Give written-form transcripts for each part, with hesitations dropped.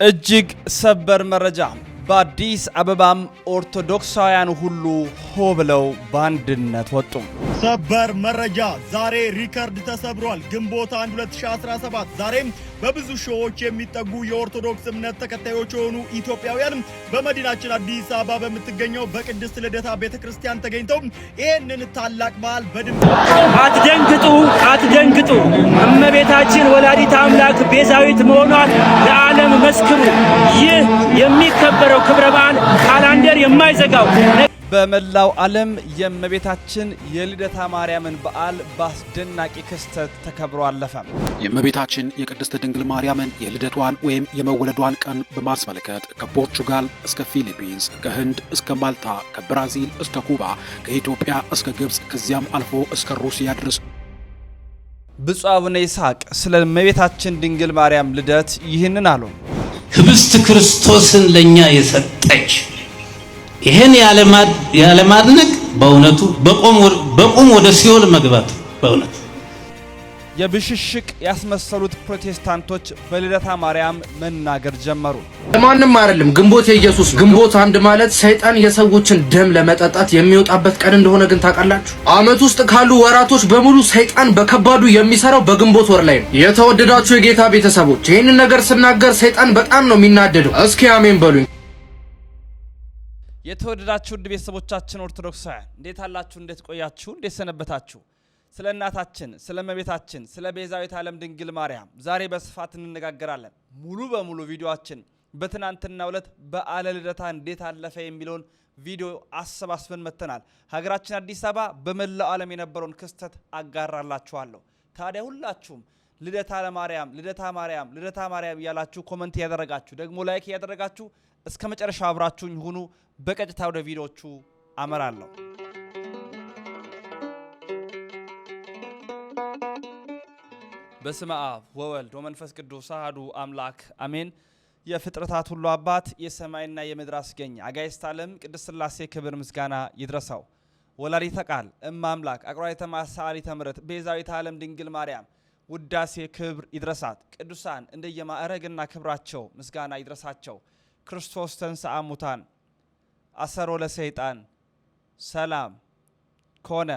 እጅግ ሰበር መረጃ በአዲስ አበባም ኦርቶዶክሳውያን ሁሉ ሆ ብለው በአንድነት ወጡ። ሰበር መረጃ ዛሬ ሪከርድ ተሰብሯል። ግንቦት 1 2017 ዛሬም በብዙ ሺዎች የሚጠጉ የኦርቶዶክስ እምነት ተከታዮች የሆኑ ኢትዮጵያውያን በመዲናችን አዲስ አበባ በምትገኘው በቅድስት ልደታ ቤተክርስቲያን ተገኝተው ይህንን ታላቅ በዓል አትደንግጡ እመቤታችን ወላዲተ አምላክ ቤዛዊት መሆኗን ለዓለም መስክሩ። ይህ የሚከበረው ክብረ በዓል ካላንደር የማይዘጋው በመላው ዓለም የእመቤታችን የልደታ ማርያምን በዓል በአስደናቂ ክስተት ተከብሮ አለፈ። የእመቤታችን የቅድስት ድንግል ማርያምን የልደቷን ወይም የመወለዷን ቀን በማስመልከት ከፖርቹጋል እስከ ፊሊፒንስ፣ ከህንድ እስከ ማልታ፣ ከብራዚል እስከ ኩባ፣ ከኢትዮጵያ እስከ ግብጽ ከዚያም አልፎ እስከ ሩሲያ ድረስ ብፁዕ አቡነ ይስሐቅ ስለ እመቤታችን ድንግል ማርያም ልደት ይህንን አሉ። ህብስት ክርስቶስን ለኛ የሰጠች ይሄን ያለማድነቅ በእውነቱ በቆም ወደ ሲኦል መግባት በእውነት የብሽሽቅ ያስመሰሉት ፕሮቴስታንቶች በልደታ ማርያም መናገር ጀመሩ። ለማንም አይደለም ግንቦት የኢየሱስ ግንቦት አንድ ማለት ሰይጣን የሰዎችን ደም ለመጠጣት የሚወጣበት ቀን እንደሆነ ግን ታውቃላችሁ? ዓመት ውስጥ ካሉ ወራቶች በሙሉ ሰይጣን በከባዱ የሚሰራው በግንቦት ወር ላይ ነው። የተወደዳችሁ የጌታ ቤተሰቦች ይህንን ነገር ስናገር ሰይጣን በጣም ነው የሚናደደው። እስኪ አሜን በሉኝ። የተወደዳችሁ ውድ ቤተሰቦቻችን ኦርቶዶክሳውያን እንዴት አላችሁ? እንዴት ቆያችሁ? እንዴት ሰነበታችሁ? ስለ እናታችን ስለ እመቤታችን ስለ ቤዛዊት ዓለም ድንግል ማርያም ዛሬ በስፋት እንነጋገራለን። ሙሉ በሙሉ ቪዲዮአችን በትናንትናው ዕለት በዓለ ልደታ እንዴት አለፈ የሚለውን ቪዲዮ አሰባስበን መተናል። ሀገራችን አዲስ አበባ በመላው ዓለም የነበረውን ክስተት አጋራላችኋለሁ። ታዲያ ሁላችሁም ልደታ ለማርያም ልደታ ማርያም ልደታ ማርያም እያላችሁ ኮሜንት ያደረጋችሁ ደግሞ ላይክ ያደረጋችሁ እስከ መጨረሻው አብራችሁኝ ሁኑ። በቀጥታ ወደ ቪዲዮቹ አመራለሁ። በስመ አብ ወወልድ ወመንፈስ ቅዱስ አሐዱ አምላክ አሜን። የፍጥረታት ሁሉ አባት የሰማይና የምድር አስገኝ አጋዕዝተ ዓለም ቅድስት ሥላሴ ክብር ምስጋና ይድረሰው። ወላዲተ ቃል እመ አምላክ አቁራይተ ማሳሊተ ምሕረት ቤዛዊተ ዓለም ድንግል ማርያም ውዳሴ ክብር ይድረሳት። ቅዱሳን እንደየማዕረግና ክብራቸው ምስጋና ይድረሳቸው። ክርስቶስ ተንሥአ እሙታን አሰሮ ለሰይጣን ሰላም ኮነ።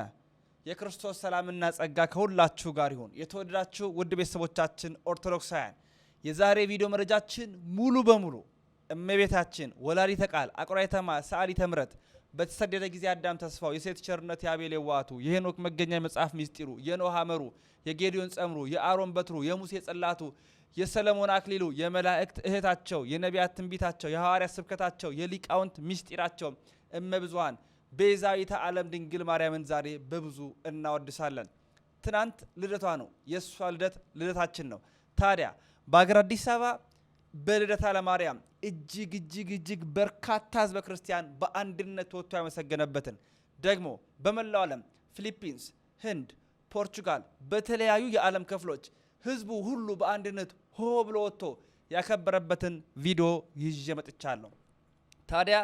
የክርስቶስ ሰላምና ጸጋ ከሁላችሁ ጋር ይሁን። የተወደዳችሁ ውድ ቤተሰቦቻችን ኦርቶዶክሳውያን የዛሬ ቪዲዮ መረጃችን ሙሉ በሙሉ እመቤታችን ወላዲተ ቃል አቁራይተ ሰዓሊተ ምሕረት በተሰደደ ጊዜ አዳም ተስፋው፣ የሴት ቸርነት፣ የአቤል የዋሃቱ፣ የሄኖክ መገኛ፣ የመጽሐፍ ሚስጢሩ፣ የኖህ ሐመሩ፣ የጌዲዮን ጸምሩ፣ የአሮን በትሩ፣ የሙሴ ጽላቱ፣ የሰለሞን አክሊሉ፣ የመላእክት እህታቸው፣ የነቢያት ትንቢታቸው፣ የሐዋርያት ስብከታቸው፣ የሊቃውንት ሚስጢራቸው እመብዙሃን ቤዛዊተ ዓለም ድንግል ማርያምን ዛሬ በብዙ እናወድሳለን። ትናንት ልደቷ ነው። የእሷ ልደት ልደታችን ነው። ታዲያ በአገር አዲስ አበባ በልደታ ለማርያም እጅግ በርካታ ህዝበ ክርስቲያን በአንድነት ወጥቶ ያመሰገነበትን ደግሞ በመላው ዓለም ፊሊፒንስ፣ ህንድ፣ ፖርቹጋል በተለያዩ የዓለም ክፍሎች ህዝቡ ሁሉ በአንድነት ሆ ብሎ ወጥቶ ያከበረበትን ቪዲዮ ይዤ መጥቻለሁ። ታዲያ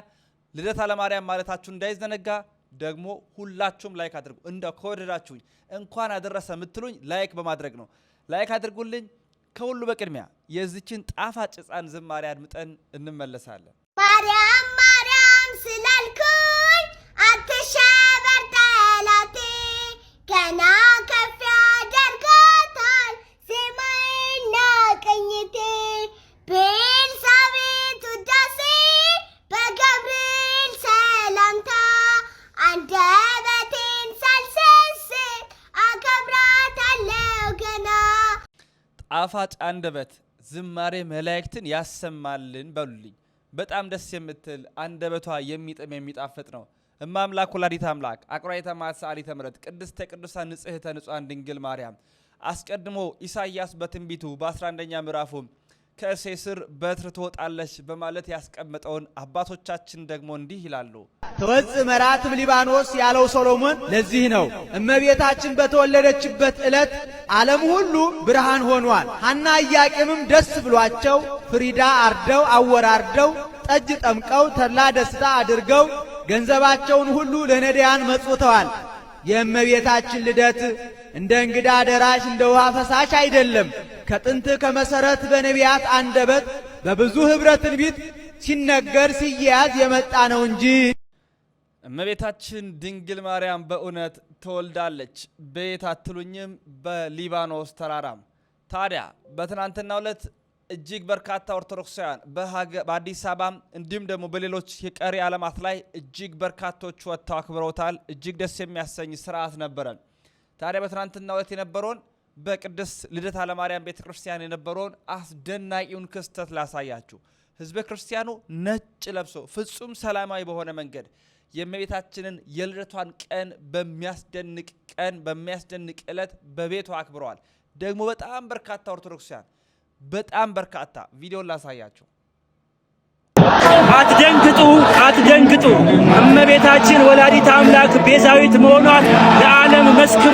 ልደታ ለማርያም ማለታችሁ እንዳይዘነጋ ደግሞ ሁላችሁም ላይክ አድርጉ። ከወደዳችሁኝ እንኳን አደረሰ ምትሉኝ ላይክ በማድረግ ነው። ላይክ አድርጉልኝ። ከሁሉ በቅድሚያ የዚችን ጣፋጭ ሕፃን ዝማሬ አድምጠን እንመለሳለን። ማርያም ማርያም ስላልኩኝ አትሸበር ጠላቴ ገና ከፍ ያደርጋታል ዜማዬና ቅኝቴ በኤልሳቤጥ ውዳሴ በገብርኤል ሰላምታ አንደበቴን ሳልሰስት አከብራታለሁ ገና። ጣፋጭ አንደበት ዝማሬ መላእክትን ያሰማልን በሉልኝ። በጣም ደስ የምትል አንደበቷ የሚጥም የሚጣፍጥ ነው። እመ አምላክ ወላዲተ አምላክ አቁራይተ ሰዓሊተ ምሕረት ቅድስተ ቅዱሳን ንጽሕተ ንጹሐን ድንግል ማርያም አስቀድሞ ኢሳይያስ በትንቢቱ በ11ኛ ምዕራፉ ከእሴይ ስር በትር ትወጣለች በማለት ያስቀመጠውን አባቶቻችን ደግሞ እንዲህ ይላሉ። ትወጽእ መራትብ ሊባኖስ ያለው ሶሎሞን ለዚህ ነው። እመቤታችን በተወለደችበት ዕለት ዓለም ሁሉ ብርሃን ሆኗል። ሐና ኢያቄምም ደስ ብሏቸው ፍሪዳ አርደው አወራርደው ጠጅ ጠምቀው ተድላ ደስታ አድርገው ገንዘባቸውን ሁሉ ለነዳያን መጽውተዋል። የእመቤታችን ልደት እንደ እንግዳ ደራሽ እንደ ውሃ ፈሳሽ አይደለም። ከጥንት ከመሰረት በነቢያት አንደበት በብዙ ኅብረ ትንቢት ሲነገር ሲያዝ የመጣ ነው እንጂ እመቤታችን ድንግል ማርያም በእውነት ተወልዳለች። በየት አትሉኝም? በሊባኖስ ተራራም። ታዲያ በትናንትናው ዕለት እጅግ በርካታ ኦርቶዶክሳውያን በአዲስ አበባ እንዲሁም ደግሞ በሌሎች የቀሪ ዓለማት ላይ እጅግ በርካቶች ወጥተው አክብረውታል። እጅግ ደስ የሚያሰኝ ስርዓት ነበረ። ታዲያ በትናንትናው ዕለት የነበረውን በቅድስት ልደታ ለማርያም ቤተክርስቲያን የነበረውን አስደናቂውን ክስተት ላሳያችሁ። ህዝበ ክርስቲያኑ ነጭ ለብሶ ፍጹም ሰላማዊ በሆነ መንገድ የእመቤታችንን የልደቷን ቀን በሚያስደንቅ ዕለት በቤቷ አክብረዋል። ደግሞ በጣም በርካታ ኦርቶዶክሳውያን በጣም በርካታ ቪዲዮን ላሳያችሁ። አትደንግጡ። እመቤታችን ወላዲተ አምላክ ቤዛዊት መሆኗን ለዓለም መስክሩ።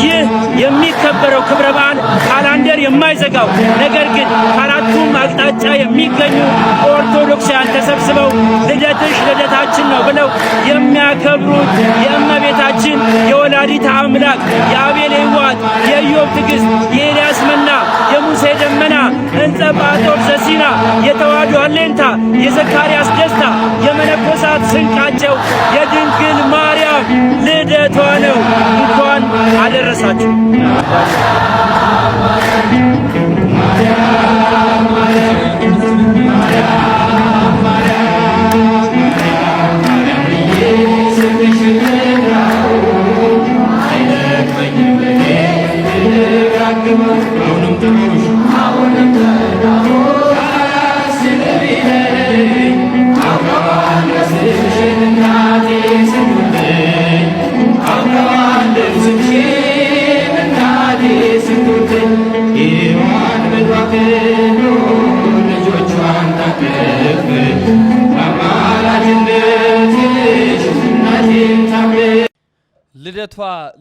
ይህ የሚከበረው ክብረ በዓል ካላንደር የማይዘጋው ነገር ግን ከአራቱም አቅጣጫ የሚገኙ ኦርቶዶክሳውያን ተሰብስበው ልደትሽ ልደታችን ነው ብለው የሚያከብሩት የእመቤታችን የወላዲተ አምላክ የአቤል ሕይወት፣ የኢዮብ ትዕግስት፣ የኤልያስ መና፣ የሙሴ ደመና፣ እንጸባጦር ዘሲና፣ የተዋሕዶ አለኝታ፣ የዘካርያስ ደስታ፣ የመነኮሳት ስንቃቸው የድንግል ማርያም ልደቷ ነው። እንኳን አደረሳችሁ።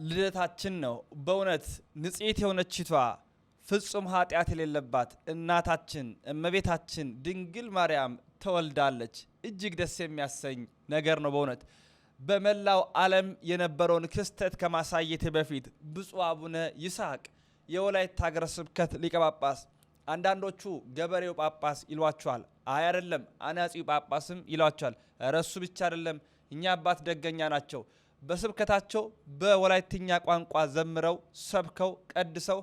ልደታችን ነው። በእውነት ንጽሕት የሆነችቷ ፍጹም ኃጢአት የሌለባት እናታችን እመቤታችን ድንግል ማርያም ተወልዳለች። እጅግ ደስ የሚያሰኝ ነገር ነው። በእውነት በመላው ዓለም የነበረውን ክስተት ከማሳየት በፊት ብፁዕ አቡነ ይስሐቅ የወላይታ ሀገረ ስብከት ሊቀ ጳጳስ፣ አንዳንዶቹ ገበሬው ጳጳስ ይሏቸዋል። አይ አይደለም አናጺው ጳጳስም ይሏቸዋል። እረሱ ብቻ አይደለም እኛ አባት ደገኛ ናቸው። በስብከታቸው በወላይትኛ ቋንቋ ዘምረው ሰብከው ቀድሰው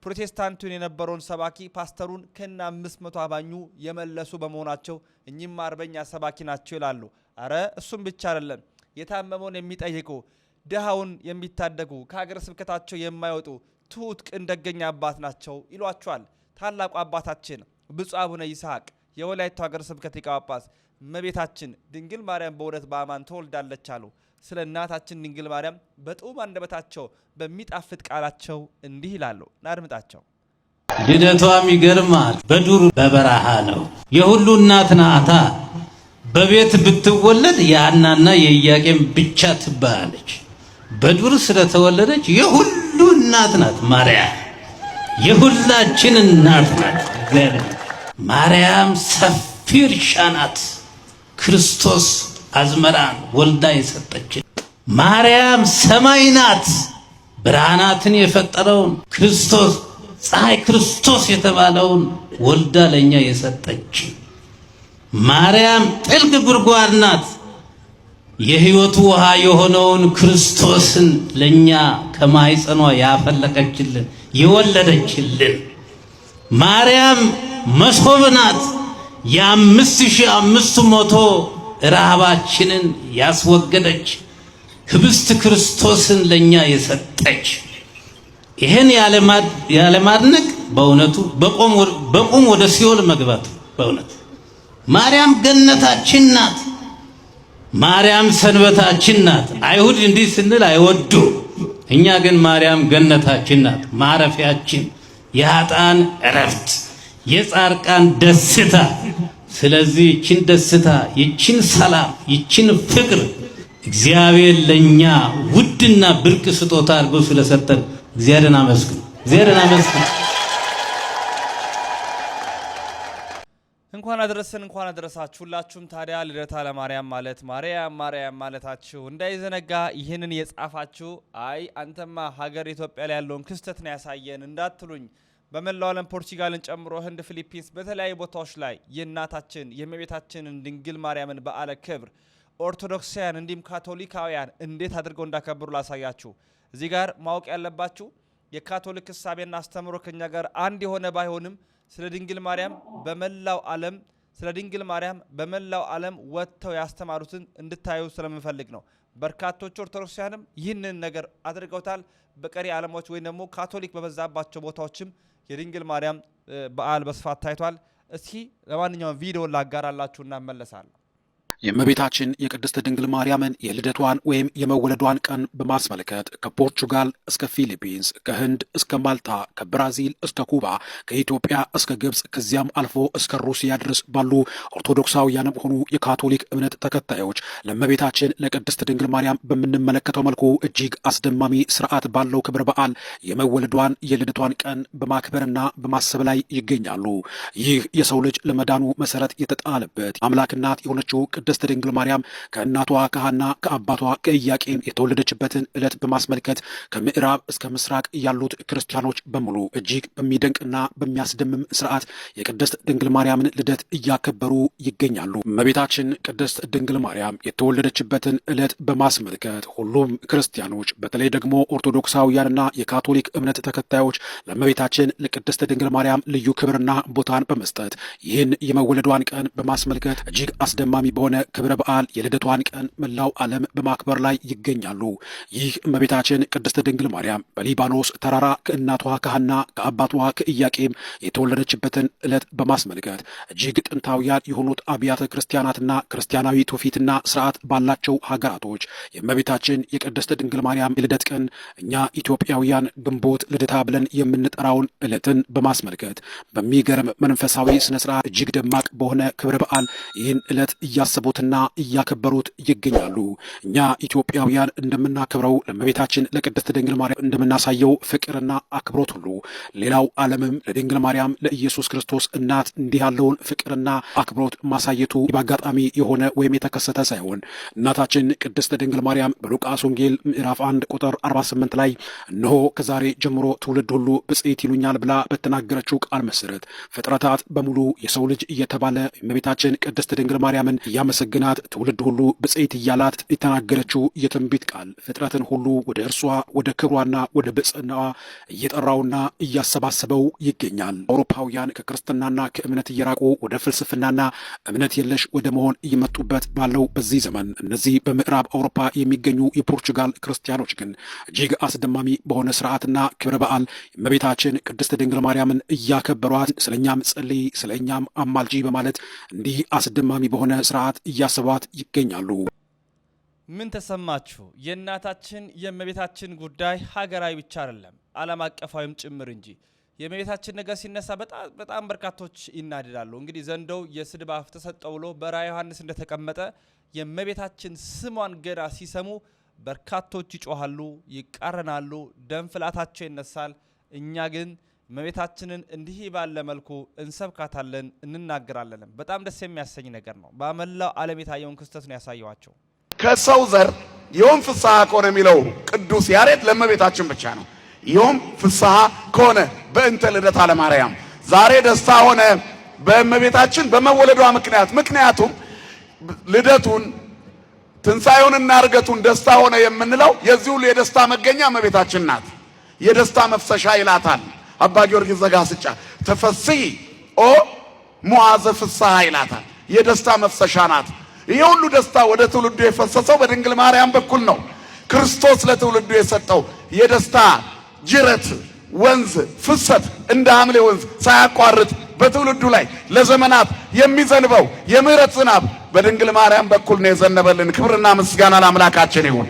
ፕሮቴስታንቱን የነበረውን ሰባኪ ፓስተሩን ከና 500 አባኙ የመለሱ በመሆናቸው እኚህም አርበኛ ሰባኪ ናቸው ይላሉ። አረ እሱም ብቻ አይደለም የታመመውን የሚጠይቁ ድሃውን የሚታደጉ ከሀገረ ስብከታቸው የማይወጡ ትሁት ቅን ደገኛ አባት ናቸው ይሏቸዋል። ታላቁ አባታችን ብፁዕ አቡነ ይስሐቅ የወላይታ ሀገረ ስብከት ሊቀ ጳጳስ እመቤታችን ድንግል ማርያም በእውነት በአማን ተወልዳለች አሉ። ስለ እናታችን ድንግል ማርያም በጥዑም አንደበታቸው በሚጣፍጥ ቃላቸው እንዲህ ይላሉ። እናድምጣቸው። ልደቷም ይገርማል። በዱር በበረሃ ነው። የሁሉ እናት ናታ። በቤት ብትወለድ የሐናና የኢያቄም ብቻ ትባላለች። በዱር ስለተወለደች የሁሉ እናት ናት። ማርያም የሁላችን እናት ናት። ማርያም ሰፊ እርሻ ናት። ክርስቶስ አዝመራን ወልዳ የሰጠችን ማርያም ሰማይ ናት። ብርሃናትን የፈጠረውን ክርስቶስ ፀሐይ ክርስቶስ የተባለውን ወልዳ ለኛ የሰጠችን ማርያም ጥልቅ ጉድጓድ ናት። የሕይወቱ ውሃ የሆነውን ክርስቶስን ለኛ ከማይጸኗ ያፈለቀችልን የወለደችልን ማርያም መሶብ ናት። የ5500 ረሃባችንን ያስወገደች ህብስት ክርስቶስን ለኛ የሰጠች ይሄን ያለማድነቅ በእውነቱ በቁም ወደ ሲኦል መግባት። በእውነት ማርያም ገነታችን ናት። ማርያም ሰንበታችን ናት። አይሁድ እንዲህ ስንል አይወዱ፣ እኛ ግን ማርያም ገነታችን ናት፣ ማረፊያችን፣ የኃጥአን እረፍት፣ የጻድቃን ደስታ። ስለዚህ ይችን ደስታ፣ ይችን ሰላም፣ ይችን ፍቅር እግዚአብሔር ለኛ ውድና ብርቅ ስጦታ አድርጎ ስለሰጠን እግዚአብሔርን አመስግኑ፣ እግዚአብሔርን አመስግኑ። እንኳን አደረሰን፣ እንኳን አደረሳችሁ ሁላችሁም። ታዲያ ልደታ ለማርያም ማለት ማርያም ማለታችሁ እንዳይዘነጋ ይህንን የጻፋችሁ አይ አንተማ ሀገር ኢትዮጵያ ላይ ያለውን ክስተት ነው ያሳየን እንዳትሉኝ በመላው ዓለም ፖርቹጋልን ጨምሮ ህንድ፣ ፊሊፒንስ በተለያዩ ቦታዎች ላይ የእናታችን የእመቤታችንን ድንግል ማርያምን በዓለ ክብር ኦርቶዶክሳውያን እንዲሁም ካቶሊካውያን እንዴት አድርገው እንዳከብሩ ላሳያችሁ። እዚህ ጋር ማወቅ ያለባችሁ የካቶሊክ ሐሳብና አስተምሮ ከኛ ጋር አንድ የሆነ ባይሆንም ስለ ድንግል ማርያም በመላው ዓለም ወጥተው ያስተማሩትን እንድታዩ ስለምፈልግ ነው። በርካቶች ኦርቶዶክሳውያንም ይህንን ነገር አድርገውታል። በቀሪ ዓለሞች ወይ ደግሞ ካቶሊክ በበዛባቸው ቦታዎችም የድንግል ማርያም በዓል በስፋት ታይቷል። እስኪ ለማንኛውም ቪዲዮ ላጋራላችሁና መለሳለሁ። የእመቤታችን የቅድስት ድንግል ማርያምን የልደቷን ወይም የመወለዷን ቀን በማስመልከት ከፖርቹጋል እስከ ፊሊፒንስ፣ ከህንድ እስከ ማልታ፣ ከብራዚል እስከ ኩባ፣ ከኢትዮጵያ እስከ ግብጽ ከዚያም አልፎ እስከ ሩሲያ ድረስ ባሉ ኦርቶዶክሳውያንም ሆኑ የካቶሊክ እምነት ተከታዮች ለእመቤታችን ለቅድስት ድንግል ማርያም በምንመለከተው መልኩ እጅግ አስደማሚ ስርዓት ባለው ክብረ በዓል የመወለዷን የልደቷን ቀን በማክበርና በማሰብ ላይ ይገኛሉ። ይህ የሰው ልጅ ለመዳኑ መሰረት የተጣለበት አምላክ እናት የሆነችው ቅድስት ድንግል ማርያም ከእናቷ ከሐና ከአባቷ ከኢያቄም የተወለደችበትን ዕለት በማስመልከት ከምዕራብ እስከ ምስራቅ ያሉት ክርስቲያኖች በሙሉ እጅግ በሚደንቅና በሚያስደምም ስርዓት የቅድስት ድንግል ማርያምን ልደት እያከበሩ ይገኛሉ። እመቤታችን ቅድስት ድንግል ማርያም የተወለደችበትን ዕለት በማስመልከት ሁሉም ክርስቲያኖች በተለይ ደግሞ ኦርቶዶክሳውያንና የካቶሊክ እምነት ተከታዮች ለእመቤታችን ለቅድስት ድንግል ማርያም ልዩ ክብርና ቦታን በመስጠት ይህን የመወለዷን ቀን በማስመልከት እጅግ አስደማሚ በሆነ ክብረ በዓል የልደቷን ቀን መላው ዓለም በማክበር ላይ ይገኛሉ። ይህ እመቤታችን ቅድስት ድንግል ማርያም በሊባኖስ ተራራ ከእናቷ ከሐና ከአባቷ ከኢያቄም የተወለደችበትን ዕለት በማስመልከት እጅግ ጥንታውያን የሆኑት አብያተ ክርስቲያናትና ክርስቲያናዊ ትውፊትና ስርዓት ባላቸው ሀገራቶች የእመቤታችን የቅድስት ድንግል ማርያም የልደት ቀን እኛ ኢትዮጵያውያን ግንቦት ልደታ ብለን የምንጠራውን ዕለትን በማስመልከት በሚገርም መንፈሳዊ ስነስርዓት እጅግ ደማቅ በሆነ ክብረ በዓል ይህን ዕለት እያሰቡትና እያከበሩት ይገኛሉ። እኛ ኢትዮጵያውያን እንደምናከብረው ለእመቤታችን ለቅድስት ድንግል ማርያም እንደምናሳየው ፍቅርና አክብሮት ሁሉ ሌላው ዓለምም ለድንግል ማርያም ለኢየሱስ ክርስቶስ እናት እንዲህ ያለውን ፍቅርና አክብሮት ማሳየቱ በአጋጣሚ የሆነ ወይም የተከሰተ ሳይሆን እናታችን ቅድስት ድንግል ማርያም በሉቃስ ወንጌል ምዕራፍ 1 ቁጥር 48 ላይ እነሆ ከዛሬ ጀምሮ ትውልድ ሁሉ ብፅዕት ይሉኛል ብላ በተናገረችው ቃል መሰረት ፍጥረታት በሙሉ የሰው ልጅ እየተባለ እመቤታችን ቅድስት ድንግል ማርያምን እያመሰግናት ትውልድ ሁሉ ብፅዕት እያላት የተናገረችው የትንቢት ቃል ፍጥረትን ሁሉ ወደ እርሷ ወደ ክብሯና ወደ ብፅዕናዋ እየጠራውና እያሰባሰበው ይገኛል። አውሮፓውያን ከክርስትናና ከእምነት እየራቁ ወደ ፍልስፍናና እምነት የለሽ ወደ መሆን እየመጡበት ባለው በዚህ ዘመን እነዚህ በምዕራብ አውሮፓ የሚገኙ የፖርቹጋል ክርስቲያኖች ግን እጅግ አስደማሚ በሆነ ስርዓትና ክብረ በዓል እመቤታችን ቅድስት ድንግል ማርያምን እያከበሯት ስለኛም ጸልይ ስለኛም አማልጂ በማለት እንዲህ አስደማሚ በሆነ ስርዓት እያሰቧት ይገኛሉ። ምን ተሰማችሁ? የእናታችን የእመቤታችን ጉዳይ ሀገራዊ ብቻ አይደለም ዓለም አቀፋዊም ጭምር እንጂ የእመቤታችን ነገር ሲነሳ በጣም በርካቶች ይናደዳሉ። እንግዲህ ዘንዶው የስድብ አፍ ተሰጠው ብሎ በራዕየ ዮሐንስ እንደተቀመጠ የእመቤታችን ስሟን ገና ሲሰሙ በርካቶች ይጮሃሉ፣ ይቃረናሉ፣ ደም ፍላታቸው ይነሳል። እኛ ግን እመቤታችንን እንዲህ ባለ መልኩ እንሰብካታለን፣ እንናገራለን። በጣም ደስ የሚያሰኝ ነገር ነው። በመላው ዓለም የታየውን ክስተት ነው ያሳየዋቸው። ከሰው ዘር ዮም ፍስሐ ከሆነ የሚለው ቅዱስ ያሬድ ለእመቤታችን ብቻ ነው። ዮም ፍስሐ ከሆነ በእንተ ልደታ ለማርያም ዛሬ ደስታ ሆነ በእመቤታችን በመወለዷ ምክንያቱም ልደቱን ትንሣኤውንና ዕርገቱን ደስታ ሆነ የምንለው የዚህ ሁሉ የደስታ መገኛ እመቤታችን ናት። የደስታ መፍሰሻ ይላታል አባ ጊዮርጊስ ዘጋስጫ። ተፈሥሒ ኦ ሙዓዘ ፍስሐ ይላታል። የደስታ መፍሰሻ ናት። ይህ ሁሉ ደስታ ወደ ትውልዱ የፈሰሰው በድንግል ማርያም በኩል ነው። ክርስቶስ ለትውልዱ የሰጠው የደስታ ጅረት ወንዝ ፍሰት እንደ ሐምሌ ወንዝ ሳያቋርጥ በትውልዱ ላይ ለዘመናት የሚዘንበው የምሕረት ዝናብ በድንግል ማርያም በኩል ነው የዘነበልን። ክብርና ምስጋና ለአምላካችን ይሁን።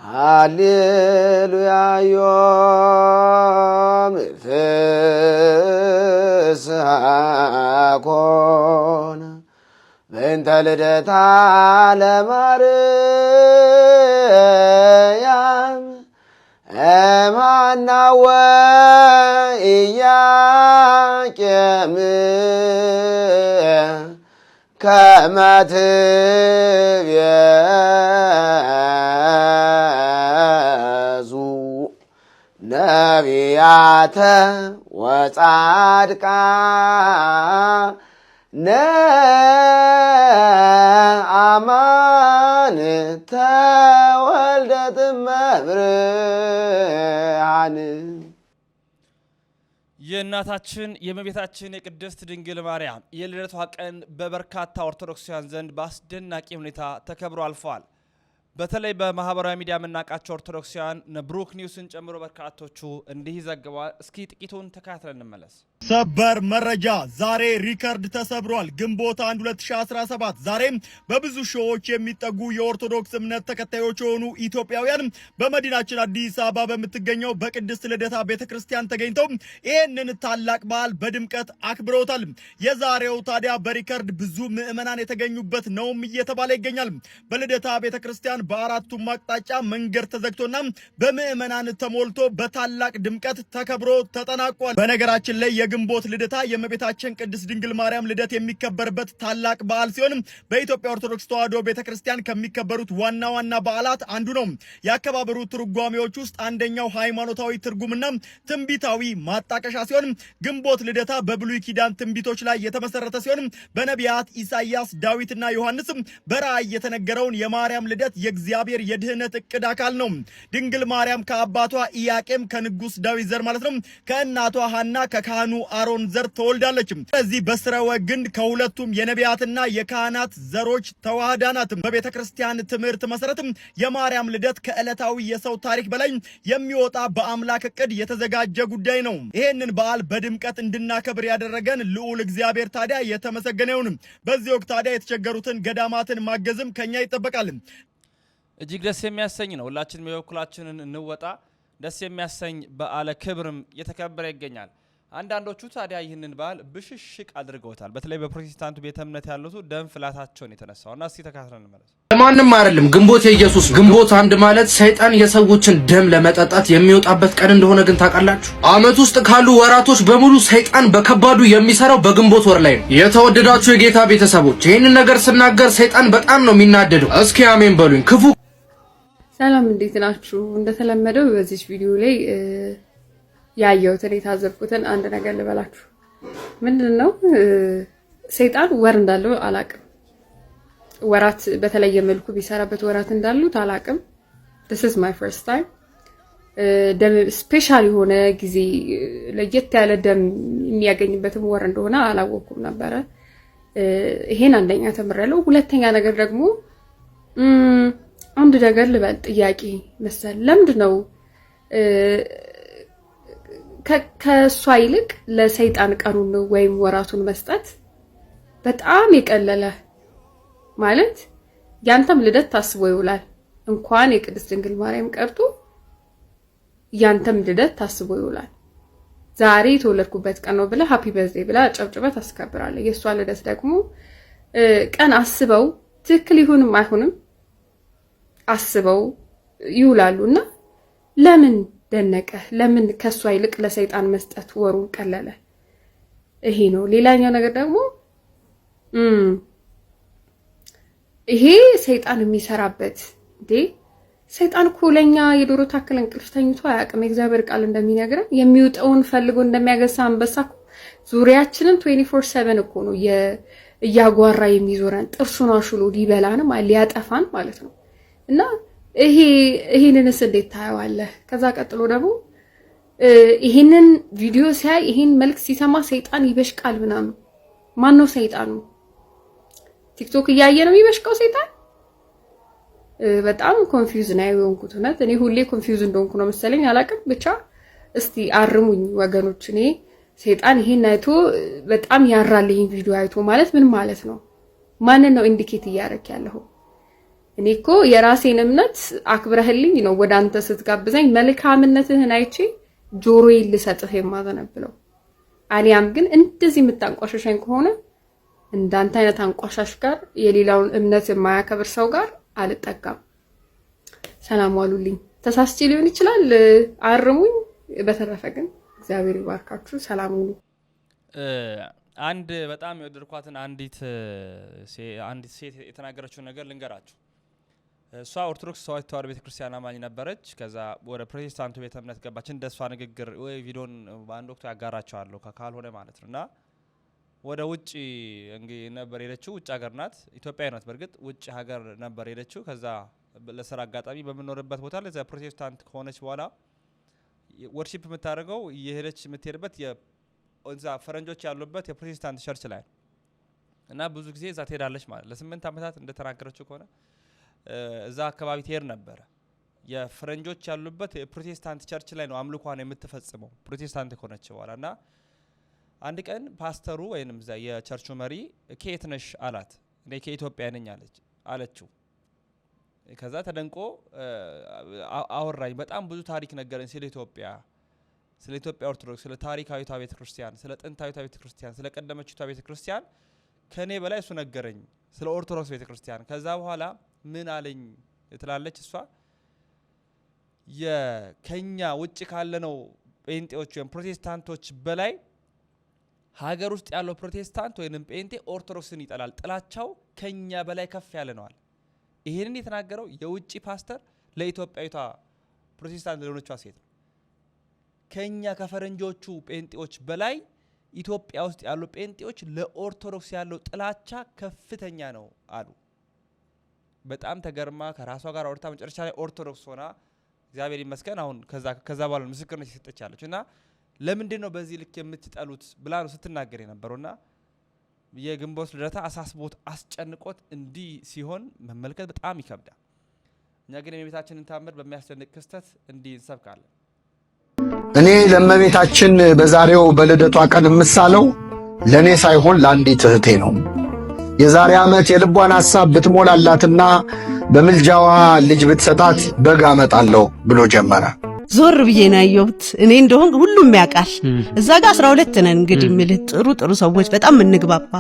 ሃሌሉያ ዮም ፍስሐ ኮነ በእንተ ልደታ ለማርያም እማናወ ኢያቄም ከመ ትቤዙ ነቢያተ ወጻድቃነ አማን ተወልደት እመብርሃን። የእናታችን የእመቤታችን የቅድስት ድንግል ማርያም የልደቷ ቀን በበርካታ ኦርቶዶክሳውያን ዘንድ በአስደናቂ ሁኔታ ተከብሮ አልፏል። በተለይ በማህበራዊ ሚዲያ የምናውቃቸው ኦርቶዶክሳውያን ብሩክ ኒውስን ጨምሮ በርካቶቹ እንዲህ ዘግበዋል። እስኪ ጥቂቱን ተከታትለን እንመለስ። ሰበር መረጃ ዛሬ ሪከርድ ተሰብሯል። ግንቦት 1 2017 ዛሬም በብዙ ሺዎች የሚጠጉ የኦርቶዶክስ እምነት ተከታዮች የሆኑ ኢትዮጵያውያን በመዲናችን አዲስ አበባ በምትገኘው በቅድስት ልደታ ቤተክርስቲያን ተገኝተው ይህንን ታላቅ በዓል በድምቀት አክብረውታል። የዛሬው ታዲያ በሪከርድ ብዙ ምዕመናን የተገኙበት ነውም እየተባለ ይገኛል። በልደታ ቤተክርስቲያን በአራቱም አቅጣጫ መንገድ ተዘግቶና በምዕመናን ተሞልቶ በታላቅ ድምቀት ተከብሮ ተጠናቋል። በነገራችን ላይ የግንቦት ልደታ የእመቤታችን ቅድስት ድንግል ማርያም ልደት የሚከበርበት ታላቅ በዓል ሲሆን በኢትዮጵያ ኦርቶዶክስ ተዋሕዶ ቤተክርስቲያን ከሚከበሩት ዋና ዋና በዓላት አንዱ ነው። የአከባበሩ ትርጓሜዎች ውስጥ አንደኛው ሃይማኖታዊ ትርጉምና ትንቢታዊ ማጣቀሻ ሲሆን ግንቦት ልደታ በብሉይ ኪዳን ትንቢቶች ላይ የተመሰረተ ሲሆን በነቢያት ኢሳይያስ፣ ዳዊትና ዮሐንስ በራእይ የተነገረውን የማርያም ልደት የእግዚአብሔር የድህነት እቅድ አካል ነው። ድንግል ማርያም ከአባቷ ኢያቄም ከንጉስ ዳዊት ዘር ማለት ነው ከእናቷ ሐና ከካህኑ አሮን ዘር ተወልዳለች። ስለዚህ በስረወ ግንድ ከሁለቱም የነቢያትና የካህናት ዘሮች ተዋህዳ ናት። በቤተክርስቲያን ትምህርት መሰረትም የማርያም ልደት ከዕለታዊ የሰው ታሪክ በላይ የሚወጣ በአምላክ እቅድ የተዘጋጀ ጉዳይ ነው። ይህንን በዓል በድምቀት እንድናከብር ያደረገን ልዑል እግዚአብሔር ታዲያ የተመሰገነ ይሁን። በዚህ ወቅት ታዲያ የተቸገሩትን ገዳማትን ማገዝም ከኛ ይጠበቃል። እጅግ ደስ የሚያሰኝ ነው። ሁላችንም የበኩላችንን እንወጣ። ደስ የሚያሰኝ በዓለ ክብርም እየተከበረ ይገኛል። አንዳንዶቹ ታዲያ ይህንን በዓል ብሽሽቅ አድርገውታል። በተለይ በፕሮቴስታንቱ ቤተ እምነት ያሉት ደም ፍላታቸውን የተነሳውና እስቲ ተከታትለን እንመለስ። ለማንም አይደለም ግንቦት የኢየሱስ ግንቦት 1 ማለት ሰይጣን የሰዎችን ደም ለመጠጣት የሚወጣበት ቀን እንደሆነ ግን ታውቃላችሁ? ዓመት ውስጥ ካሉ ወራቶች በሙሉ ሰይጣን በከባዱ የሚሰራው በግንቦት ወር ላይ ነው። የተወደዳችሁ የጌታ ቤተሰቦች ይህንን ነገር ስናገር ሰይጣን በጣም ነው የሚናደደው። እስኪ አሜን በሉኝ። ክፉ ሰላም፣ እንዴት ናችሁ? እንደተለመደው በዚህ ቪዲዮ ላይ ያየሁትን የታዘብኩትን አንድ ነገር ልበላችሁ። ምንድነው? ሰይጣን ወር እንዳለው አላቅም። ወራት በተለየ መልኩ ቢሰራበት ወራት እንዳሉት አላቅም። this is my first time ደም ስፔሻል የሆነ ጊዜ ለየት ያለ ደም የሚያገኝበትም ወር እንደሆነ አላወኩም ነበረ። ይሄን አንደኛ ተምሬያለሁ። ሁለተኛ ነገር ደግሞ አንድ ነገር ልበል፣ ጥያቄ መሰል ለምንድነው ከሷ ይልቅ ለሰይጣን ቀኑን ወይም ወራቱን መስጠት በጣም የቀለለ? ማለት ያንተም ልደት ታስቦ ይውላል። እንኳን የቅድስት ድንግል ማርያም ቀርቶ ያንተም ልደት ታስቦ ይውላል። ዛሬ የተወለድኩበት ቀን ነው ብለህ ሃፒ በርዝዴይ ብለህ ጨብጭበህ ታስከብራለህ። የሷ ልደት ደግሞ ቀን አስበው ትክክል ይሁንም አይሁንም አስበው ይውላሉና ለምን ደነቀ? ለምን ከሷ ይልቅ ለሰይጣን መስጠት ወሩን ቀለለ? ይሄ ነው። ሌላኛው ነገር ደግሞ ይሄ ሰይጣን የሚሰራበት እንዴ ሰይጣን እኮ ለኛ የዶሮ ታክል እንቅልፍ ተኝቶ አያውቅም። የእግዚአብሔር ቃል እንደሚነግረን የሚውጠውን ፈልጎ እንደሚያገሳ አንበሳ እኮ ዙሪያችንን 24/7 እኮ ነው እያጓራ የሚዞረን ጥርሱን አሹሎ ሊበላን ሊያጠፋን ማለት ነው። እና ይሄንንስ እንዴት ታየዋለህ? ከዛ ቀጥሎ ደግሞ ይሄንን ቪዲዮ ሲያይ ይሄን መልክ ሲሰማ ሰይጣን ይበሽቃል ምናምን። ማን ነው ሰይጣኑ? ቲክቶክ እያየ ነው የሚበሽቀው ሰይጣን? በጣም ኮንፊውዝ ነው የሆንኩት። እውነት እኔ ሁሌ ኮንፊውዝ እንደሆንኩ ነው መሰለኝ፣ አላውቅም። ብቻ እስቲ አርሙኝ ወገኖች። እኔ ሰይጣን ይሄን አይቶ በጣም ያራል። ይሄን ቪዲዮ አይቶ ማለት ምን ማለት ነው? ማንን ነው ኢንዲኬት እያደረክ ያለው? እኔ እኮ የራሴን እምነት አክብረህልኝ ነው ወደ አንተ ስትጋብዘኝ መልካምነትህን አይቼ ጆሮዬን ልሰጥህ የማዘነብለው። አሊያም ግን እንደዚህ የምታንቋሸሸኝ ከሆነ እንዳንተ አይነት አንቋሻሽ ጋር የሌላውን እምነት የማያከብር ሰው ጋር አልጠጋም። ሰላም ዋሉልኝ። ተሳስቼ ሊሆን ይችላል፣ አርሙኝ። በተረፈ ግን እግዚአብሔር ይባርካችሁ። ሰላም ሁኑ። አንድ በጣም የወደድኳትን አንዲት ሴት የተናገረችውን ነገር ልንገራችሁ። እሷ ኦርቶዶክስ ተዋሕዶ ቤተክርስቲያን አማኝ ነበረች። ከዛ ወደ ፕሮቴስታንቱ ቤተ እምነት ገባች። እንደሷ ንግግር ወይ ቪዲዮን በአንድ ወቅት ያጋራቸዋለሁ ካልሆነ ማለት ነውና ወደ ውጪ እንግዲህ ነበር ሄደችው። ውጭ ሀገር ናት፣ ኢትዮጵያዊ ናት። በርግጥ ውጭ ሀገር ነበር ሄደችው። ከዛ ለስራ አጋጣሚ በመኖርበት ቦታ ለዛ ፕሮቴስታንት ከሆነች በኋላ ወርሺፕ የምታደርገው የሄደች የምትሄድበት የዛ ፈረንጆች ያሉበት የፕሮቴስታንት ቸርች ላይ እና ብዙ ጊዜ እዛ ትሄዳለች ማለት ለ8 አመታት እንደተናገረችው ከሆነ እዛ አካባቢ ትሄድ ነበር። የፈረንጆች ያሉበት የፕሮቴስታንት ቸርች ላይ ነው አምልኳን የምትፈጽመው ፕሮቴስታንት ከሆነች በኋላና አንድ ቀን ፓስተሩ ወይንም እዛ የቸርቹ መሪ ከየት ነሽ አላት። እኔ ከኢትዮጵያ ነኝ አለችው። ከዛ ተደንቆ አወራኝ። በጣም ብዙ ታሪክ ነገረኝ ስለ ኢትዮጵያ ኦርቶዶክስ፣ ስለ ታሪካዊቷ ቤተክርስቲያን፣ ስለ ጥንታዊቷ ቤተክርስቲያን፣ ስለ ቀደመችቷ ቤተክርስቲያን ከኔ በላይ እሱ ነገረኝ ስለ ኦርቶዶክስ ቤተክርስቲያን። ከዛ በኋላ ምን አለኝ ትላለች እሷ የከኛ ውጭ ካለነው ጴንጤዎች ወይም ፕሮቴስታንቶች በላይ ሀገር ውስጥ ያለው ፕሮቴስታንት ወይንም ጴንጤ ኦርቶዶክስን ይጠላል፣ ጥላቻው ከኛ በላይ ከፍ ያለ ነዋል። ይሄንን የተናገረው የውጭ ፓስተር ለኢትዮጵያዊቷ ፕሮቴስታንት ለሆነችዋ ሴት ነው። ከኛ ከፈረንጆቹ ጴንጤዎች በላይ ኢትዮጵያ ውስጥ ያሉ ጴንጤዎች ለኦርቶዶክስ ያለው ጥላቻ ከፍተኛ ነው አሉ። በጣም ተገርማ ከራሷ ጋር አውርታ መጨረሻ ላይ ኦርቶዶክስ ሆና እግዚአብሔር ይመስገን አሁን ከዛ በኋላ ምስክርነት እየሰጠች ያለች እና ለምንድን ነው በዚህ ልክ የምትጠሉት ብላ ነው ስትናገር የነበረውና የግንቦት ልደታ አሳስቦት አስጨንቆት እንዲህ ሲሆን መመልከት በጣም ይከብዳል። እኛ ግን የቤታችንን ታምር በሚያስደንቅ ክስተት እንዲህ እንሰብካለን። እኔ ለእመቤታችን በዛሬው በልደቷ ቀን የምሳለው ለኔ ሳይሆን ለአንዲት እህቴ ነው። የዛሬ ዓመት የልቧን ሐሳብ ብትሞላላትና በምልጃዋ ልጅ ብትሰጣት በግ አመጣለሁ ብሎ ጀመረ። ዞር ብዬ ነው ያየሁት። እኔ እንደሆን ሁሉም ያውቃል። እዛ ጋር 12 ነን እንግዲህ ምልህ ጥሩ ሰዎች በጣም እንግባባ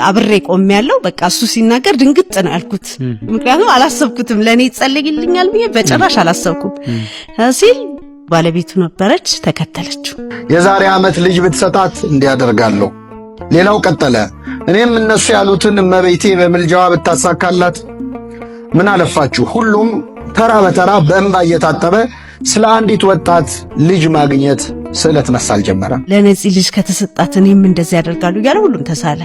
አብሬ ቆም ያለው በቃ እሱ ሲናገር ድንግጥ ነው ያልኩት። ምክንያቱም አላሰብኩትም ለኔ ይጸልይልኛል ብዬ በጭራሽ አላሰብኩም። ሲል ባለቤቱ ነበረች ተከተለችው። የዛሬ ዓመት ልጅ ብትሰጣት እንዲያደርጋለሁ። ሌላው ቀጠለ። እኔም እነሱ ያሉትን እመቤቴ በምልጃዋ ብታሳካላት ምን አለፋችሁ ሁሉም ተራ በተራ በእንባ እየታጠበ ስለ አንዲት ወጣት ልጅ ማግኘት ስዕለት መሳል ጀመረ። ለነዚህ ልጅ ከተሰጣት እኔም እንደዚህ ያደርጋሉ እያለ ሁሉም ተሳለ።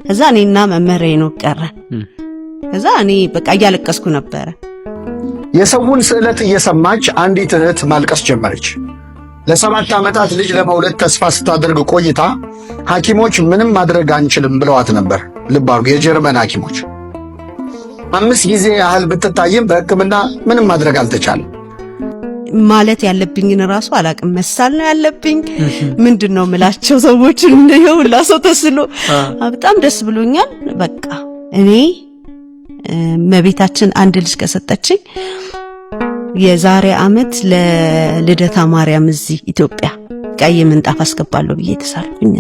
ከዛ እኔና መምህሬ ነው ቀረ። ከዛ እኔ በቃ እያለቀስኩ ነበረ። የሰውን ስዕለት እየሰማች አንዲት እህት ማልቀስ ጀመረች። ለ7 ዓመታት ልጅ ለመውለድ ተስፋ ስታደርግ ቆይታ ሐኪሞች ምንም ማድረግ አንችልም ብለዋት ነበር። ልብ አድርጉ፣ የጀርመን ሐኪሞች 5 ጊዜ ያህል ብትታይም በሕክምና ምንም ማድረግ አልተቻለም። ማለት ያለብኝን ራሱ አላቅም። መሳል ነው ያለብኝ ምንድነው ምላቸው ሰዎችን እንደው ላሰው ተስሎ በጣም ደስ ብሎኛል። በቃ እኔ መቤታችን አንድ ልጅ ከሰጠችኝ የዛሬ ዓመት ለልደታ ማርያም እዚህ ኢትዮጵያ ቀይ ምንጣፍ አስገባለሁ ብዬ ተሳልኩኝ።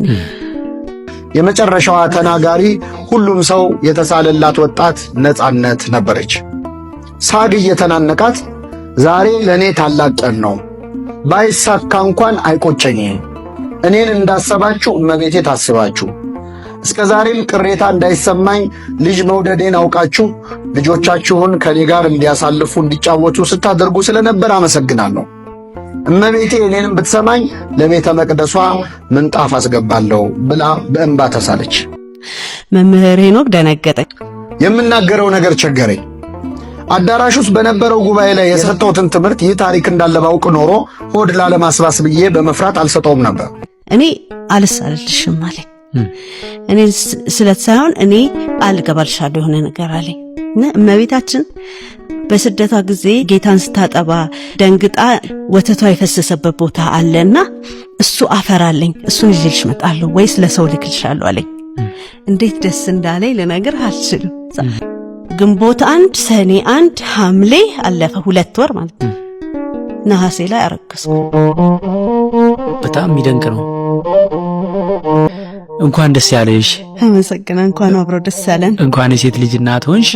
የመጨረሻዋ ተናጋሪ ሁሉም ሰው የተሳለላት ወጣት ነጻነት ነበረች። ሳግ እየተናነቃት ዛሬ ለኔ ታላቅ ቀን ነው፣ ባይሳካ እንኳን አይቆጨኝም። እኔን እንዳሰባችሁ እመቤቴ ታስባችሁ፣ እስከ ዛሬም ቅሬታ እንዳይሰማኝ ልጅ መውደዴን አውቃችሁ ልጆቻችሁን ከኔ ጋር እንዲያሳልፉ እንዲጫወቱ ስታደርጉ ስለነበር አመሰግናለሁ። እመቤቴ እኔንም ብትሰማኝ ለቤተ መቅደሷ ምንጣፍ አስገባለሁ ብላ በእንባ ተሳለች። መምህር ሄኖክ ደነገጠ። የምናገረው ነገር ቸገረኝ። አዳራሽ ውስጥ በነበረው ጉባኤ ላይ የሰጠሁትን ትምህርት ይህ ታሪክ እንዳለ ባውቅ ኖሮ ሆድ ላለማስባስ ብዬ በመፍራት አልሰጠውም ነበር። እኔ አልሳልልሽም አለኝ። እኔ ስለት ሳይሆን እኔ አልገባልሻለሁ የሆነ ነገር አለኝ። እመቤታችን በስደቷ ጊዜ ጌታን ስታጠባ ደንግጣ ወተቷ የፈሰሰበት ቦታ አለና እሱ አፈራለኝ፣ እሱን ይዤልሽ እመጣለሁ ወይስ ለሰው ልክልሻለሁ አለኝ። እንዴት ደስ እንዳለኝ ልነግርህ አልችልም። ግንቦት 1 ሰኔ 1 ሐምሌ አለፈ 2 ወር ማለት ነው። ነሐሴ ላይ አረገዝኩ። በጣም የሚደንቅ ነው። እንኳን ደስ ያለሽ። አመሰግና። እንኳን አብሮ ደስ ያለን። እንኳን የሴት ልጅ እናት ሆንሽ።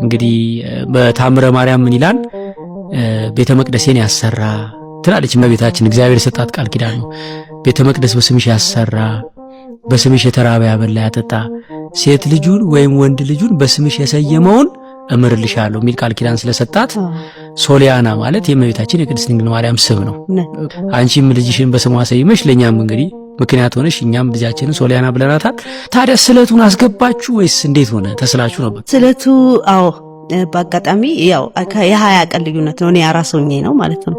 እንግዲህ በታምረ ማርያም ምን ይላል? ቤተ መቅደሴን ያሰራ ትላለች እመቤታችን። እግዚአብሔር የሰጣት ቃል ኪዳን ነው። ቤተ መቅደስ በስምሽ ያሰራ፣ በስምሽ የተራበ ያበላ ያጠጣ፣ ሴት ልጁን ወይም ወንድ ልጁን በስምሽ የሰየመውን እምርልሻለሁ የሚል ቃል ኪዳን ስለሰጣት ሶሊያና ማለት የእመቤታችን የቅድስት ድንግል ማርያም ስም ነው። አንቺም ልጅሽን በስሟ ሰይመሽ ለኛም እንግዲህ ምክንያት ሆነሽ እኛም ልጃችንን ሶሊያና ብለናታል። ታዲያ ስለቱን አስገባችሁ ወይስ እንዴት ሆነ? ተስላችሁ ነበር? ስለቱ አዎ በአጋጣሚ ያው የ20 ቀን ልዩነት ነው። እኔ አራስ ሆኜ ነው ማለት ነው።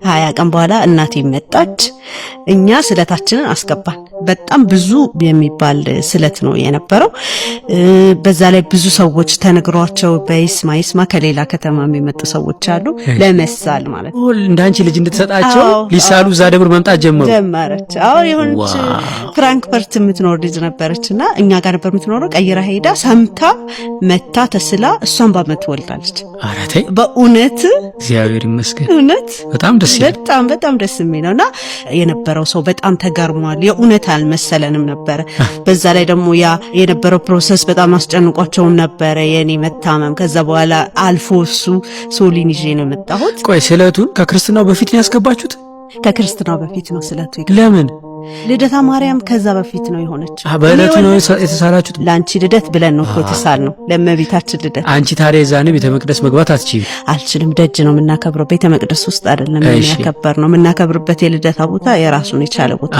20 ቀን በኋላ እናቴ መጣች። እኛ ስለታችንን አስገባን። በጣም ብዙ የሚባል ስለት ነው የነበረው። በዛ ላይ ብዙ ሰዎች ተነግሯቸው በይስማ ከሌላ ከተማ የሚመጡ ሰዎች አሉ ለመሳል ማለት ነው። እንዳንቺ ልጅ እንድትሰጣቸው ሊሳሉ እዛ ደብር መምጣት ጀመረች። አዎ የሆነች ፍራንክፈርት የምትኖር ልጅ ነበረችና እኛ ጋር ነበር የምትኖረው። ቀይራ ሄዳ ሰምታ መታ ተስላ እሷን ባመት ወልዳለች። አራቴ በእውነት እግዚአብሔር ይመስገን። እውነት በጣም ደስ ይላል። በጣም ደስ የሚለውና የነበረው ሰው በጣም ተገርሟል። የእውነት አልመሰለንም ነበር። በዛ ላይ ደግሞ ያ የነበረው ፕሮሰስ በጣም አስጨንቋቸውም ነበር የኔ መታመም። ከዛ በኋላ አልፎ እሱ ሶሊን ይዤ ነው የመጣሁት። ቆይ ስለቱን ከክርስትናው በፊት ነው ያስገባችሁት? ከክርስትናው በፊት ነው ስለቱ። ለምን? ልደታ ማርያም ከዛ በፊት ነው የሆነች። በእለቱ ነው የተሳላችሁት? ላንቺ ልደት ብለን ነው የተሳል ነው ለእመቤታችን ልደት። አንቺ ታዲያ ዛኔ ቤተ መቅደስ መግባት አትችይም? አልችልም። ደጅ ነው የምናከብረው፣ ቤተ መቅደስ ውስጥ አይደለም የሚያከበር ነው። የምናከብርበት የልደታ ቦታ የራሱን የቻለ ቦታ።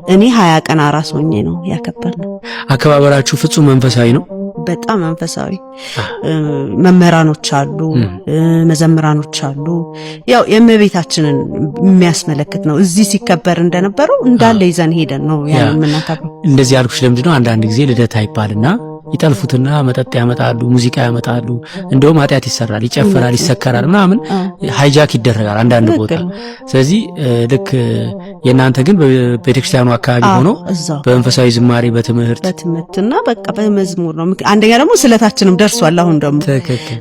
እኔ 20 ቀን አራስ ሆኜ ነው ያከበርነው። አከባበራችሁ ፍጹም መንፈሳዊ ነው? በጣም መንፈሳዊ። መምህራኖች አሉ፣ መዘምራኖች አሉ። ያው የእመቤታችንን የሚያስመለክት ነው። እዚህ ሲከበር እንደነበረው እንዳለ ይዘን ሄደን ነው ያን የምናከብረው። እንደዚህ ያልኩሽ ለምንድን ነው አንዳንድ ጊዜ ልደታ ይባልና ይጠልፉትና መጠጥ ያመጣሉ፣ ሙዚቃ ያመጣሉ፣ እንደውም ኃጢአት ይሰራል፣ ይጨፈራል፣ ይሰከራል ምናምን ሃይጃክ ይደረጋል አንዳንድ ቦታ። ስለዚህ ልክ የእናንተ ግን በቤተክርስቲያኑ አካባቢ ሆኖ በመንፈሳዊ ዝማሬ በትምህርትና በቃ በመዝሙር ነው። አንደኛ ደግሞ ስለታችንም ደርሷል። አሁን ደግሞ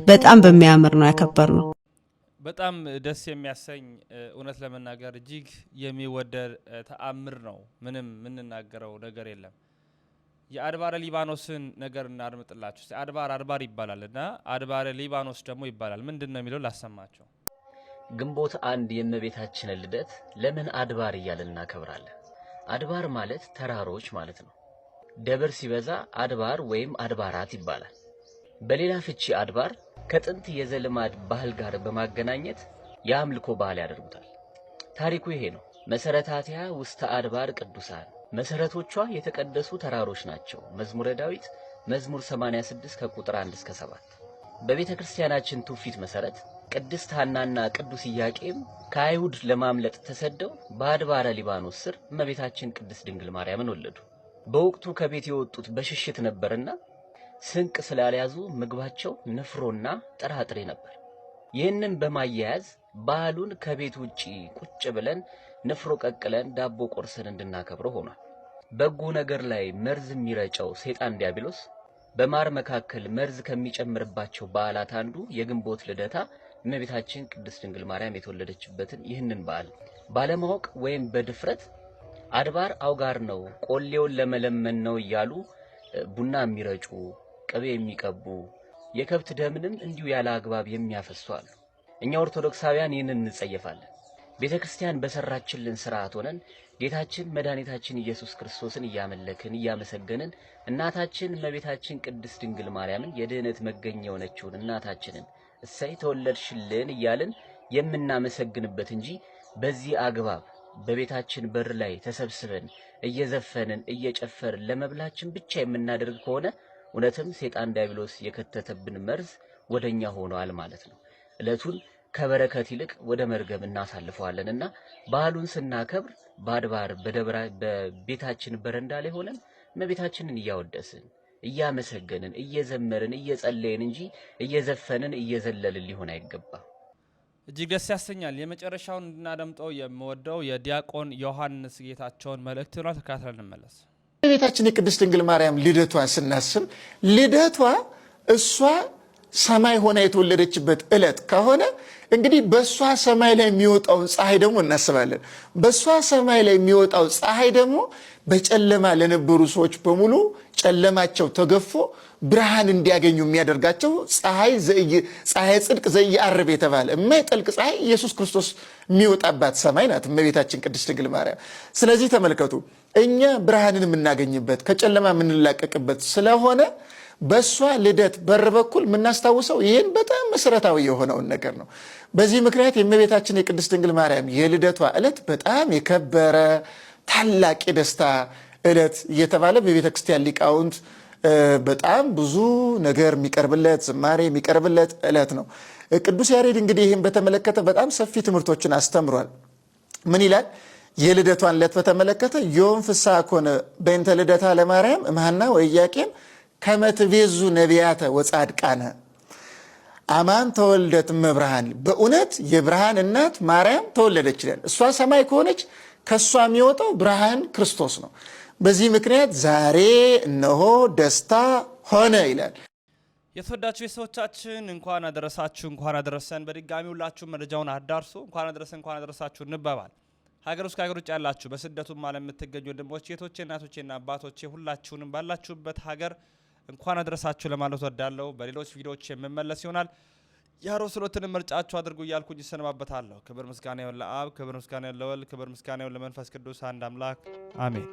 በጣም በሚያምር ነው ያከበርነው። በጣም ደስ የሚያሰኝ እውነት ለመናገር እጅግ የሚወደድ ተአምር ነው። ምንም የምንናገረው ነገር የለም። የአድባረ ሊባኖስን ነገር እናድምጥላችሁ። አድባር ይባላልና አድባረ ሊባኖስ ደግሞ ይባላል። ምንድነው የሚለው ላሰማችሁ። ግንቦት 1 የእመቤታችንን ልደት ለምን አድባር እያልን እናከብራለን? አድባር ማለት ተራሮች ማለት ነው። ደብር ሲበዛ አድባር ወይም አድባራት ይባላል። በሌላ ፍቺ አድባር ከጥንት የዘልማድ ባህል ጋር በማገናኘት የአምልኮ ባህል ያደርጉታል። ታሪኩ ይሄ ነው። መሰረታቲያ ውስተ አድባር ቅዱሳን፣ መሰረቶቿ የተቀደሱ ተራሮች ናቸው። መዝሙረ ዳዊት መዝሙር 86 ከቁጥር 1 እስከ 7። በቤተ ክርስቲያናችን ትውፊት መሰረት ቅድስት ሐናና ቅዱስ ኢያቄም ከአይሁድ ለማምለጥ ተሰደው በአድባረ ሊባኖስ ስር እመቤታችን ቅድስት ድንግል ማርያምን ወለዱ። በወቅቱ ከቤት የወጡት በሽሽት ነበርና ስንቅ ስላልያዙ ምግባቸው ንፍሮና ጥራጥሬ ነበር። ይህንን በማያያዝ ባህሉን ከቤት ውጪ ቁጭ ብለን ንፍሮ ቀቅለን ዳቦ ቆርሰን እንድናከብረው ሆኗል። በጎ ነገር ላይ መርዝ የሚረጨው ሰይጣን ዲያብሎስ በማር መካከል መርዝ ከሚጨምርባቸው በዓላት አንዱ የግንቦት ልደታ እመቤታችን ቅድስት ድንግል ማርያም የተወለደችበትን ይህንን በዓል ባለማወቅ ወይም በድፍረት አድባር አውጋር ነው፣ ቆሌውን ለመለመን ነው እያሉ ቡና የሚረጩ፣ ቅቤ የሚቀቡ፣ የከብት ደምንም እንዲሁ ያለ አግባብ የሚያፈሱ አሉ። እኛ ኦርቶዶክሳውያን ይህንን እንጸየፋለን። ቤተክርስቲያን በሰራችልን ሥርዓት ሆነን ጌታችን መድኃኒታችን ኢየሱስ ክርስቶስን እያመለክን እያመሰገንን እናታችን እመቤታችን ቅድስት ድንግል ማርያምን የድህነት መገኛ የሆነችውን እናታችንን እሰይ ተወለድሽልን እያልን የምናመሰግንበት እንጂ በዚህ አግባብ በቤታችን በር ላይ ተሰብስበን እየዘፈንን እየጨፈርን ለመብላችን ብቻ የምናደርግ ከሆነ እውነትም ሰይጣን ዲያብሎስ የከተተብን መርዝ ወደኛ ሆኗል ማለት ነው። ዕለቱን ከበረከት ይልቅ ወደ መርገም እናሳልፈዋለንና ባህሉን ስናከብር በአድባር በደብራ በቤታችን በረንዳ ላይ ሆነን እመቤታችንን እያወደስን እያመሰገንን እየዘመርን እየጸለይን እንጂ እየዘፈንን እየዘለልን ሊሆን አይገባም። እጅግ ደስ ያሰኛል። የመጨረሻውን እንድናደምጠው የምወደው የዲያቆን ዮሐንስ ጌታቸውን መልእክት ነው። ተከታትለን እንመለስ። እመቤታችን የቅድስት ድንግል ማርያም ልደቷን ስናስብ ልደቷ እሷ ሰማይ ሆና የተወለደችበት ዕለት ከሆነ እንግዲህ በሷ ሰማይ ላይ የሚወጣውን ፀሐይ ደግሞ እናስባለን። በሷ ሰማይ ላይ የሚወጣው ፀሐይ ደግሞ በጨለማ ለነበሩ ሰዎች በሙሉ ጨለማቸው ተገፎ ብርሃን እንዲያገኙ የሚያደርጋቸው ፀሐይ ጽድቅ ዘኢየዐርብ የተባለ የማይጠልቅ ፀሐይ ኢየሱስ ክርስቶስ የሚወጣባት ሰማይ ናት እመቤታችን ቅድስት ድንግል ማርያም። ስለዚህ ተመልከቱ እኛ ብርሃንን የምናገኝበት ከጨለማ የምንላቀቅበት ስለሆነ በሷ ልደት በር በኩል የምናስታውሰው ይህን በጣም መሰረታዊ የሆነውን ነገር ነው። በዚህ ምክንያት የእመቤታችን የቅድስት ድንግል ማርያም የልደቷ ዕለት በጣም የከበረ ታላቅ የደስታ ዕለት እየተባለ በቤተ ክርስቲያን ሊቃውንት በጣም ብዙ ነገር የሚቀርብለት ዝማሬ የሚቀርብለት ዕለት ነው። ቅዱስ ያሬድ እንግዲህ ይህን በተመለከተ በጣም ሰፊ ትምህርቶችን አስተምሯል። ምን ይላል? የልደቷን ዕለት በተመለከተ ዮም ፍስሐ ኮነ በእንተ ልደታ ለማርያም እምሃና ወኢያቄም ከመ ትቤዙ ነቢያተ ወጻድቃነ አማን ተወልደት እመብርሃን። በእውነት የብርሃን እናት ማርያም ተወለደች ይላል። እሷ ሰማይ ከሆነች ከሷ የሚወጣው ብርሃን ክርስቶስ ነው። በዚህ ምክንያት ዛሬ እነሆ ደስታ ሆነ ይላል። የተወዳችሁ ቤተሰቦቻችን እንኳን አደረሳችሁ፣ እንኳን አደረሰን። በድጋሚ ሁላችሁ መረጃውን አዳርሱ። እንኳን አደረሰን፣ እንኳን አደረሳችሁ እንባባል። ሀገር ውስጥ ከሀገር ውጭ ያላችሁ በስደቱም ዓለም የምትገኙ ወንድሞቼ፣ እህቶቼ፣ እናቶቼና አባቶቼ ሁላችሁንም ባላችሁበት ሀገር እንኳን አደረሳችሁ ለማለት ወዳለሁ። በሌሎች ቪዲዮዎች የምመለስ ይሆናል። የአሮስሎትን ምርጫችሁ አድርጉ እያልኩኝ እሰነባበታለሁ። ክብር ምስጋና ይሁን ለአብ፣ ክብር ምስጋና ይሁን ለወልድ፣ ክብር ምስጋና ይሁን ለመንፈስ ቅዱስ አንድ አምላክ አሜን።